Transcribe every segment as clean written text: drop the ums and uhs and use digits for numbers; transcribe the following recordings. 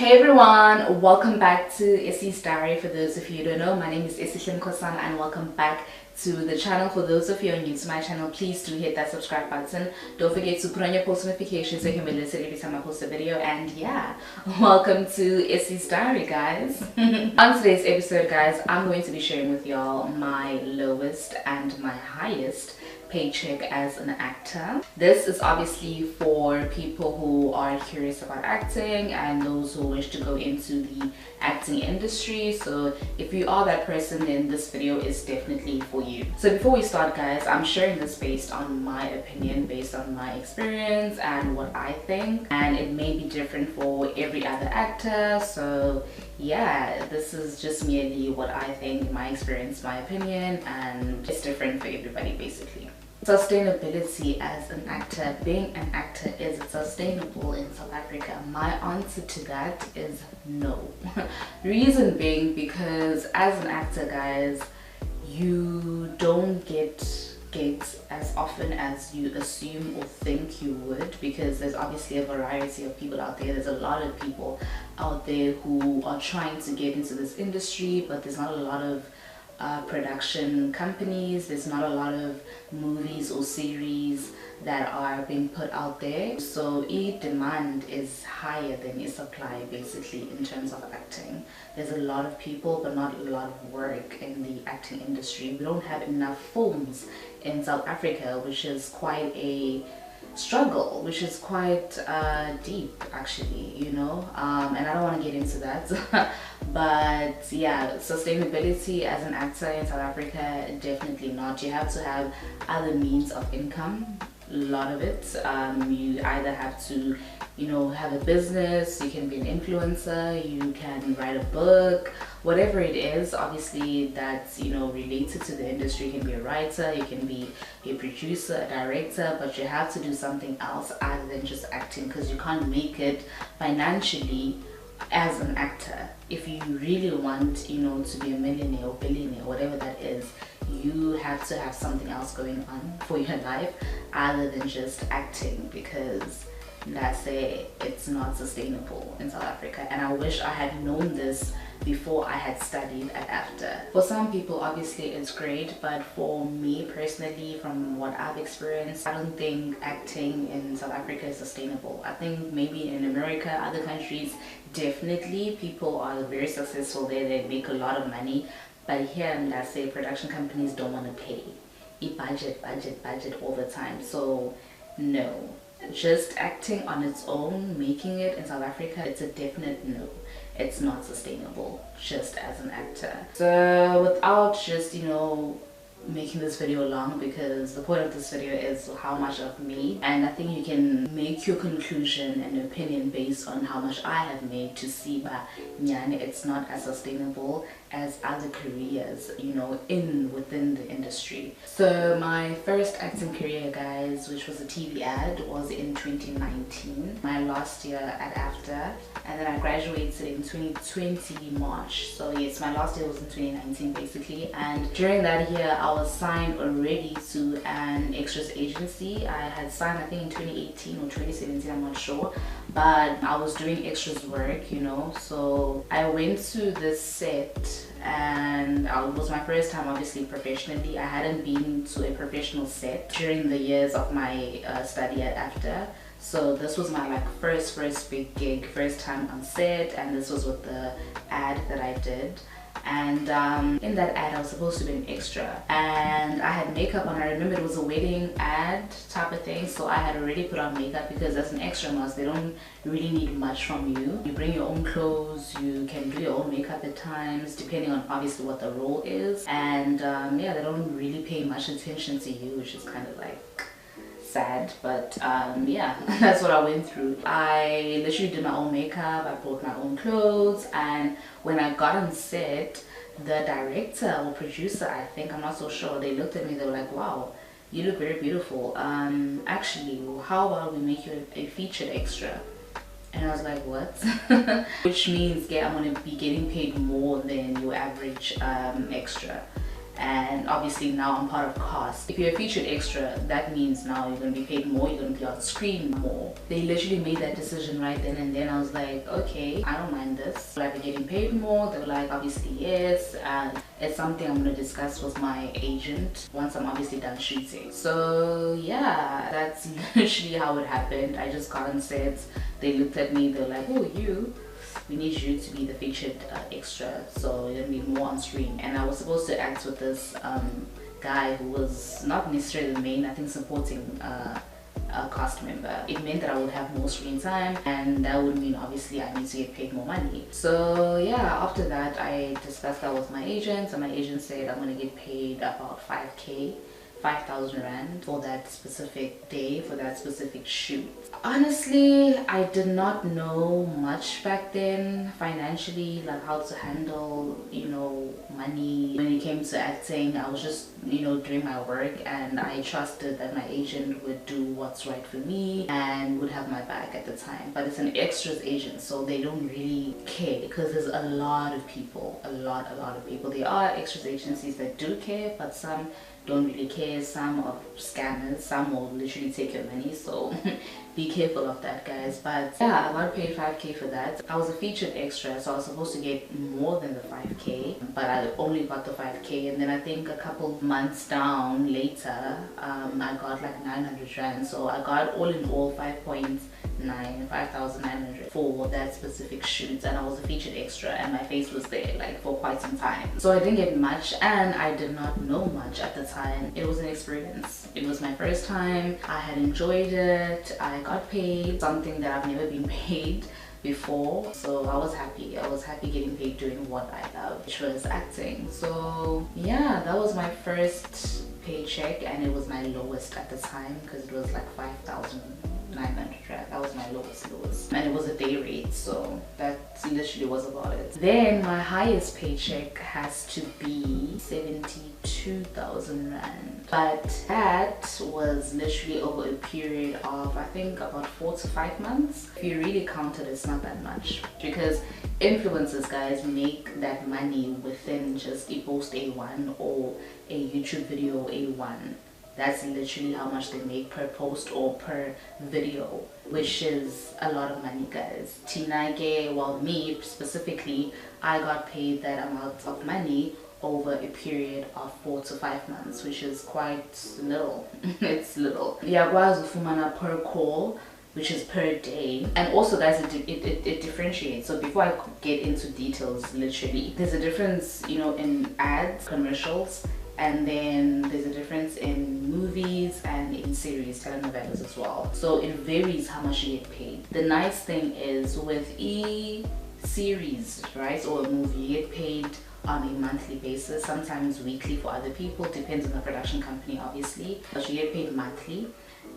Hey everyone, welcome back to Essie's Diary. For those of you who don't know, my name is esihlemkosana and welcome back to the channel. For those of you who are new to my channel, please do hit that subscribe button. Don't forget to put on your post notifications so you can be alerted every time I post a video. And yeah, welcome to Essie's Diary, guys. On today's episode, guys, I'm going to be sharing with y'all my lowest and my highest paycheck as an actor. This is obviously for people who are curious about acting and those who wish to go into the acting industry. So if you are that person, then this video is definitely for you. So before we start, guys, I'm sharing this based on my opinion, based on my experience and what I think, and it may be different for every other actor. So yeah, this is just merely what I think, my experience, my opinion, and it's different for everybody basically. Sustainability as an actor. Being an actor, is it sustainable in South Africa? My answer to that is no. Reason being, because as an actor, guys, you don't get gigs as often as you assume or think you would, because there's obviously a variety of people out there. There's a lot of people out there who are trying to get into this industry, but there's not a lot of production companies, there's not a lot of movies or series that are being put out there. So demand is higher than supply basically in terms of acting. There's a lot of people but not a lot of work in the acting industry. We don't have enough films in South Africa, which is quite a struggle, which is quite deep actually, you know, and I don't want to get into that. But yeah, sustainability as an actor in South Africa, definitely not. You have to have other means of income, a lot of it. You either have to, you know, have a business, you can be an influencer, you can write a book, whatever it is, obviously that's, you know, related to the industry. You can be a writer, you can be a producer, a director, but you have to do something else other than just acting, because you can't make it financially as an actor. If you really want, you know, to be a millionaire or billionaire, whatever that is, you have to have something else going on for your life other than just acting, because that's it, it's not sustainable in South Africa. And I wish I had known this before I had studied at AFTA. For some people obviously it's great, but for me personally, from what I've experienced, I don't think acting in South Africa is sustainable. I think maybe in America, other countries, definitely people are very successful there, they make a lot of money, but here in, let's say, production companies don't want to pay. Budget all the time. So no, just acting on its own, making it in South Africa, it's a definite no. It's not sustainable just as an actor. So without just, you know, making this video long, because the point of this video is how much I've made, and I think you can make your conclusion and opinion based on how much I have made to see that it's not as sustainable as other careers, you know, within the industry. So my first acting career, guys, which was a TV ad, was in 2019, my last year at AFTA, and then I graduated in 2020 March. So yes, my last year was in 2019 basically, and during that year I was signed already to an extras agency. I had signed, I think, in 2018 or 2017, I'm not sure, but I was doing extras work, you know. So I went to this set and it was my first time obviously professionally. I hadn't been to a professional set during the years of my study at AFTA. So this was my first big gig, first time on set, and this was with the ad that I did. And in that ad I was supposed to be an extra, and I had makeup on. I remember it was a wedding ad type of thing, so I had already put on makeup, because as an extra nurse they don't really need much from you. You bring your own clothes, you can do your own makeup at times depending on obviously what the role is, and yeah, they don't really pay much attention to you, which is kind of like sad, but yeah, that's what I went through. I literally did my own makeup, I bought my own clothes, and when I got on set, the director or producer, I think, I'm not so sure, they looked at me, they were like, wow, you look very beautiful, actually, how about we make you a featured extra? And I was like, what? Which means, yeah, I'm gonna be getting paid more than your average extra. and obviously now I'm part of cast. If you're a featured extra, that means now you're going to be paid more, you're going to be on screen more. They literally made that decision right then and then. I was like, okay, I don't mind this. Will I be getting paid more? They were like, obviously yes, and it's something I'm going to discuss with my agent once I'm obviously done shooting. So yeah, that's literally how it happened. I just got on set, they looked at me, they're like, oh, we need you to be the featured extra, so you're gonna be more on screen. And I was supposed to act with this guy who was not necessarily the main, I think supporting a cast member. It meant that I would have more screen time, and that would mean obviously I need to get paid more money. So yeah, after that I discussed that with my agent, and my agent said I'm gonna get paid about 5,000 rand for that specific day, for that specific shoot. Honestly, I did not know much back then financially, like how to handle, you know, money. When it came to acting, I was just, you know, doing my work, and I trusted that my agent would do what's right for me and would have my back at the time. But it's an extras agent, so they don't really care, because there's a lot of people, a lot of people. There are extras agencies that do care, but some don't really care. Some are scammers, some will literally take your money, so be careful of that, guys. But yeah, I got paid 5k for that. I was a featured extra, so I was supposed to get more than the 5k, but I only got the 5k. And then I think a couple months down later, I got like 900 rand, so I got all in all 5,900 for that specific shoot. And I was a featured extra, and my face was there like for quite some time, so I didn't get much, and I did not know much at the time. It was an experience. It was my first time. I had enjoyed it. I got paid something that I've never been paid before, so I was happy. I was happy getting paid doing what I love, which was acting. So yeah, that was my first paycheck, and it was my lowest at the time, because it was like 5,900 rand. That was my lowest, and it was a day rate, so that literally was about it. Then my highest paycheck has to be 72,000 rand, but that was literally over a period of, I think, about 4 to 5 months. If you really count it, it's not that much, because influencers, guys, make that money within just a post A1 or a YouTube video A1. That's literally how much they make per post or per video, which is a lot of money, guys. Tinake, well, me specifically, I got paid that amount of money over a period of 4 to 5 months, which is quite little. It's little. Yeah, Fumana per call, which is per day. And also, guys, it differentiates. So before I get into details, literally, there's a difference, you know, in ads, commercials, and then there's a difference in movies and in series, telenovelas as well. So it varies how much you get paid. The nice thing is with series, right, or a movie, you get paid on a monthly basis, sometimes weekly for other people, depends on the production company obviously, but you get paid monthly,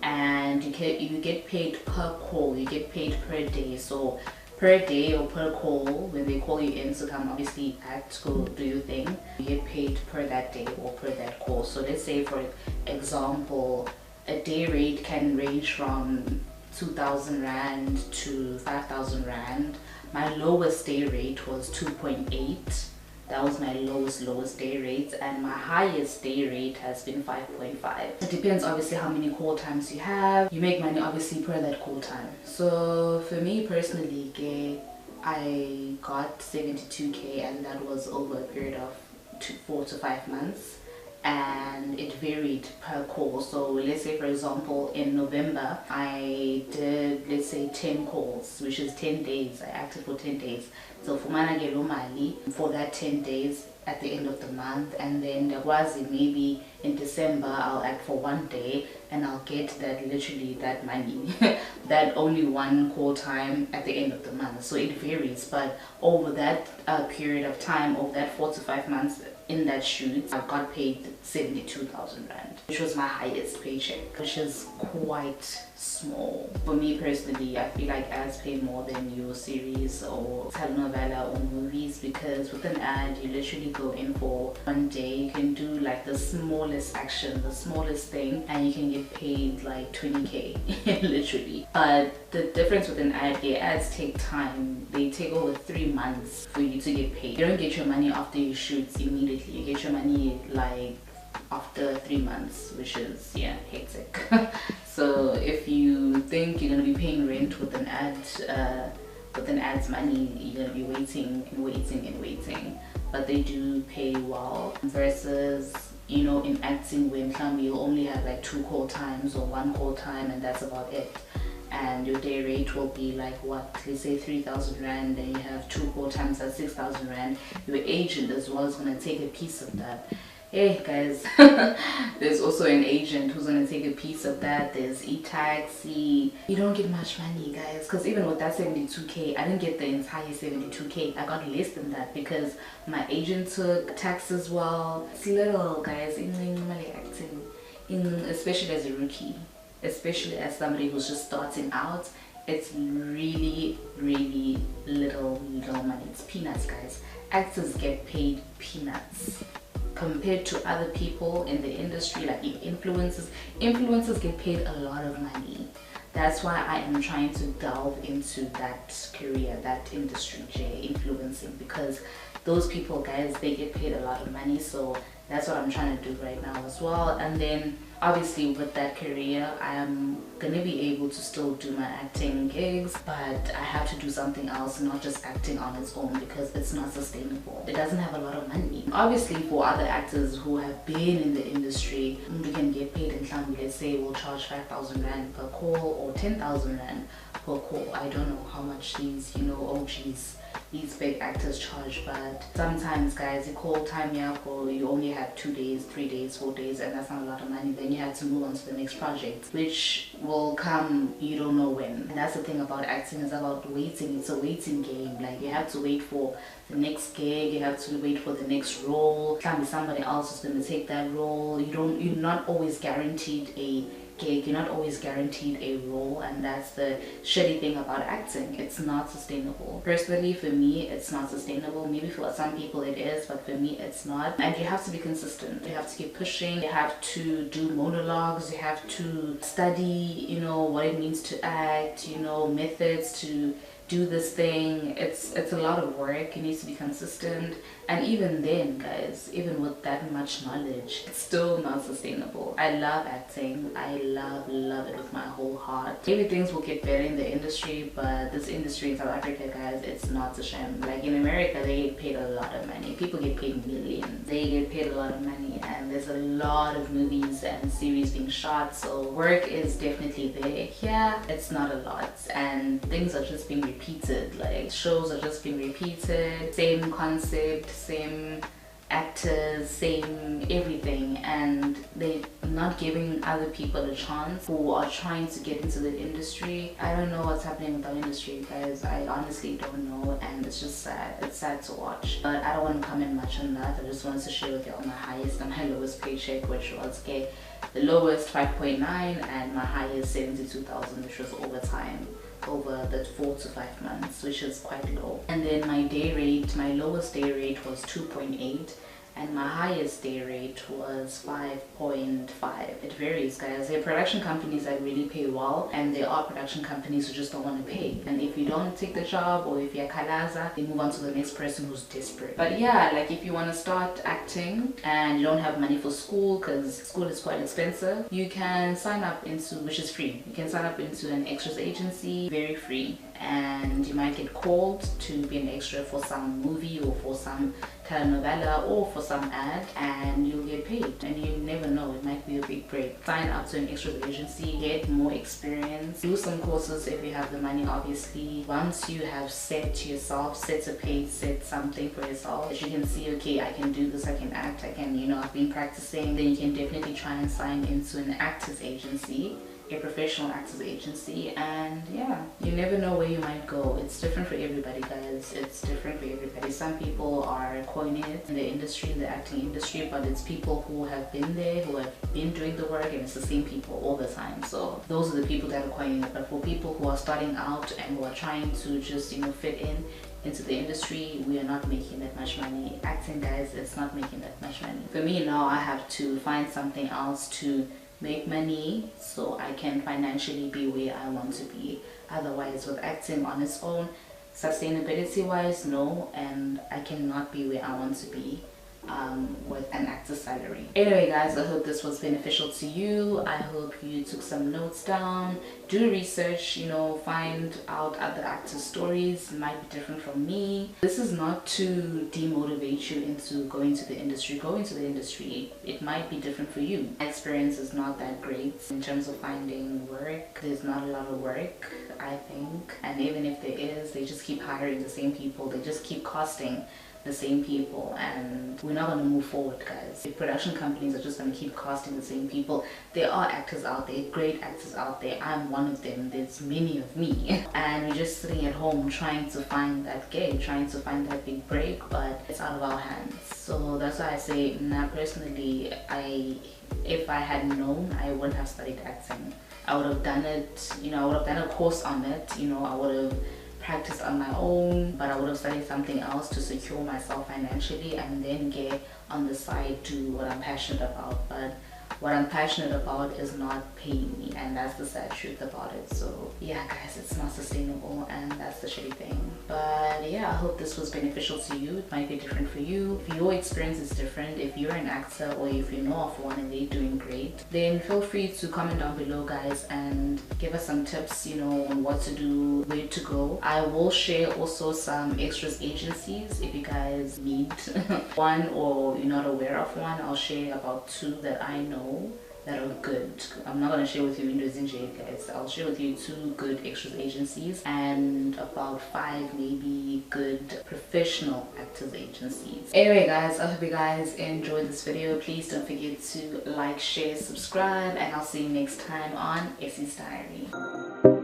and you get paid per call, you get paid per day. So per day or per call, when they call you in to come obviously act, go do your thing, you get paid per that day or per that call. So let's say, for example, a day rate can range from 2,000 rand to 5,000 rand. My lowest day rate was 2.8. That was my lowest day rate, and my highest day rate has been 5.5. It depends obviously how many call times you have. You make money obviously per that call time. So for me personally, I got 72k, and that was over a period of 4 to 5 months, and it varied per call. So let's say, for example, in November I did, let's say, 10 calls, which is 10 days. I acted for 10 days. So fumana gelo mali for that 10 days at the end of the month. And then there was maybe in December I'll act for 1 day, and I'll get that, literally that money that only 1 call time at the end of the month. So it varies, but over that period of time, over that 4 to 5 months in that shoot, I got paid 72,000 rand, which was my highest paycheck, which is quite small. For me personally, I feel like ads pay more than your series or telenovela or movies, because with an ad you literally go in for 1 day, you can do like the smallest action, the smallest thing, and you can get paid like 20k literally. But the difference with an ad, the ads take time. They take over 3 months for you to get paid. You don't get your money after you shoot immediately. immediately. You get your money like after 3 months, which is, yeah, hectic. So if you think you're gonna be paying rent with an ad's money, you're gonna be waiting and waiting and waiting. But they do pay well versus, you know, in acting when you'll only have like 2 call times or 1 call time, and that's about it. And your day rate will be like, what, let's say 3,000 rand, and you have 2 call times at 6,000 rand. Your agent as well is going to take a piece of that. Hey guys, there's also an agent who's going to take a piece of that. There's e-taxi. You don't get much money, guys, because even with that 72k, I didn't get the entire 72k. I got less than that because my agent took tax as well. It's little, guys, in acting, especially as a rookie, especially as somebody who's just starting out. It's really little money. It's peanuts, guys. Actors get paid peanuts compared to other people in the industry, like influencers get paid a lot of money. That's why I am trying to delve into that career, that industry, influencing, because those people, guys, they get paid a lot of money. So that's what I'm trying to do right now as well. And then obviously with that career, I am gonna be able to still do my acting gigs, but I have to do something else, not just acting on its own, because it's not sustainable. It doesn't have a lot of money. Obviously for other actors who have been in the industry, we can get paid in Mhlambi, let's say we'll charge 5,000 rand per call or 10,000 rand per call. I don't know how much these, you know, OGs, these big actors charge, but sometimes, guys, you call time or you only have 2 days, 3 days, 4 days, and that's not a lot of money. Then you have to move on to the next project, which will come, you don't know when. And that's the thing about acting, is about waiting. It's a waiting game. Like, you have to wait for the next gig, you have to wait for the next role. Can be somebody else who's going to take that role. You're not always guaranteed a gig, you're not always guaranteed a role, and that's the shitty thing about acting. It's not sustainable. Personally, for me, it's not sustainable. Maybe for some people it is, but for me it's not. And you have to be consistent. You have to keep pushing. You have to do monologues. You have to study, you know, what it means to act, you know, methods to do this thing. It's a lot of work. You need to be consistent. And even then, guys, even with that much knowledge, it's still not sustainable. I love acting. I love it with my whole heart. Maybe things will get better in the industry, but this industry in South Africa, guys, it's not a shame. Like in America, they get paid a lot of money. People get paid millions. They get paid a lot of money, and there's a lot of movies and series being shot, so work is definitely there. Here, it's not a lot, and things are just being repeated. Like, shows are just being repeated, same concept, same actors, same everything, and they're not giving other people a chance who are trying to get into the industry. I don't know what's happening with our industry, guys. I honestly don't know, and it's just sad. It's sad to watch, but I don't want to comment much on that. I just wanted to share with you all my highest and my lowest paycheck, which was, okay, the lowest 5.9 and my highest 72,000, which was overtime over the 4 to 5 months, which is quite low. And then my day rate, my lowest day rate was 2.8, and my highest day rate was 5.5. It varies, guys. There are production companies that really pay well, and there are production companies who just don't want to pay. And if you don't take the job, or if you're kalaza, they move on to the next person who's desperate. But yeah, like if you want to start acting and you don't have money for school, because school is quite expensive, you can sign up into, which is free, you can sign up into an extras agency, very free, and you might get called to be an extra for some movie or for some telenovela or for some ad, and you'll get paid, and you never know, it might be a big break. Sign up to an extra agency, get more experience, do some courses if you have the money. Obviously, once you have set yourself, set a pace, set something for yourself that you can see, okay, I can do this, I can act, I can, you know, I've been practicing, then you can definitely try and sign into an actors agency, a professional actors agency. And yeah, you never know where you might go. It's different for everybody, guys. It's different for everybody. Some people are coining it in the industry, in the acting industry, but it's people who have been there, who have been doing the work, and it's the same people all the time. So those are the people that are coining it. But for people who are starting out and who are trying to just, you know, fit in into the industry, we are not making that much money. Acting, guys, it's not making that much money. For me now, I have to find something else to make money so I can financially be where I want to be. Otherwise, with acting on its own, sustainability wise, no, and I cannot be where I want to be with an actor's salary. Anyway guys, I hope this was beneficial to you. I hope you took some notes down, do research, you know, find out other actors' stories. It might be different from me. This is not to demotivate you into going to the industry. Go into the industry. It might be different for you. My experience is not that great in terms of finding work. There's not a lot of work, I think, and even if there is, they just keep hiring the same people. They just keep casting the same people, and we're not going to move forward, guys. If production companies are just going to keep casting the same people, there are actors out there, great actors out there. I'm one of them. There's many of me, and we're just sitting at home trying to find that gig, trying to find that big break, but it's out of our hands. So that's why I say, now personally, if I had known, I wouldn't have studied acting. I would have done it, you know, I would have done a course on it, you know, I would have practiced on my own, but I would have studied something else to secure myself financially and then get on the side to what I'm passionate about. But what I'm passionate about is not paying me, and that's the sad truth about it. So yeah guys, it's not sustainable, and that's the shitty thing. But yeah, I hope this was beneficial to you. It might be different for you. If your experience is different, if you're an actor or if you know of one and they're doing great, then feel free to comment down below guys and give us some tips, you know, on what to do, where to go. I will share also some extras agencies if you guys need one or you're not aware of one. I'll share about 2 that I know that are good. I'm not going to share with you Windows NJ guys. I'll share with you 2 good extras agencies and about 5 maybe good professional actors agencies. Anyway guys, I hope you guys enjoyed this video. Please don't forget to like, share, subscribe, and I'll see you next time on Essie's Diary.